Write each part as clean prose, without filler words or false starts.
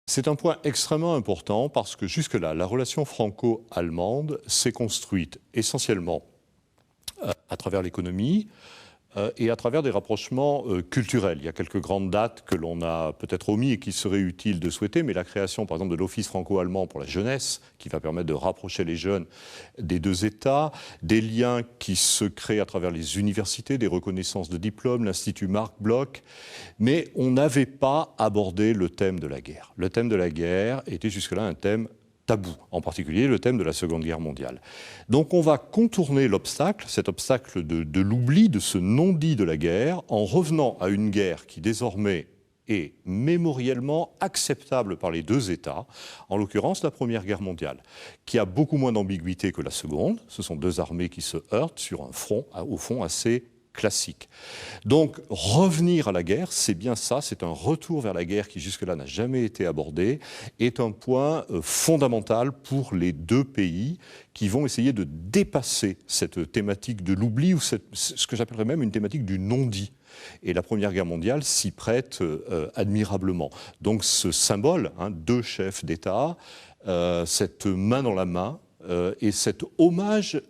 C'est un point extrêmement important parce que jusque-là, la relation franco-allemande s'est construite essentiellement à travers l'économie et à travers des rapprochements culturels. Il y a quelques grandes dates que l'on a peut-être omis et qui seraient utiles de souhaiter, mais la création par exemple de l'Office franco-allemand pour la jeunesse, qui va permettre de rapprocher les jeunes des deux États, des liens qui se créent à travers les universités, des reconnaissances de diplômes, l'Institut Marc Bloch, mais on n'avait pas abordé le thème de la guerre. Le thème de la guerre était jusque-là un thème tabou, en particulier le thème de la Seconde Guerre mondiale. Donc on va contourner l'obstacle, cet obstacle de l'oubli, de ce non-dit de la guerre, en revenant à une guerre qui désormais est mémoriellement acceptable par les deux États, en l'occurrence la Première Guerre mondiale, qui a beaucoup moins d'ambiguïté que la Seconde. Ce sont deux armées qui se heurtent sur un front, au fond, assez classique. Donc revenir à la guerre, c'est bien ça, c'est un retour vers la guerre qui jusque-là n'a jamais été abordé, est un point fondamental pour les deux pays qui vont essayer de dépasser cette thématique de l'oubli ou ce que j'appellerais même une thématique du non-dit. Et la Première Guerre mondiale s'y prête admirablement. Donc ce symbole, deux chefs d'État, cette main dans la main et cet hommage,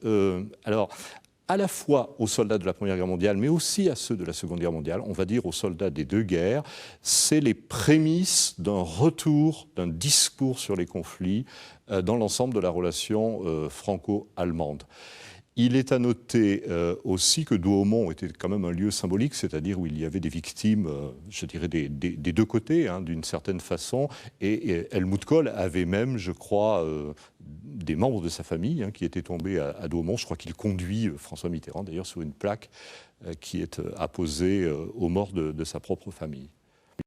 à la fois aux soldats de la Première Guerre mondiale, mais aussi à ceux de la Seconde Guerre mondiale, on va dire aux soldats des deux guerres, c'est les prémices d'un retour, d'un discours sur les conflits dans l'ensemble de la relation franco-allemande. Il est à noter aussi que Douaumont était quand même un lieu symbolique, c'est-à-dire où il y avait des victimes, je dirais, des deux côtés, d'une certaine façon. Et Helmut Kohl avait même, je crois, des membres de sa famille qui étaient tombés à Douaumont. Je crois qu'il conduit François Mitterrand, d'ailleurs, sur une plaque qui est apposée aux morts de sa propre famille.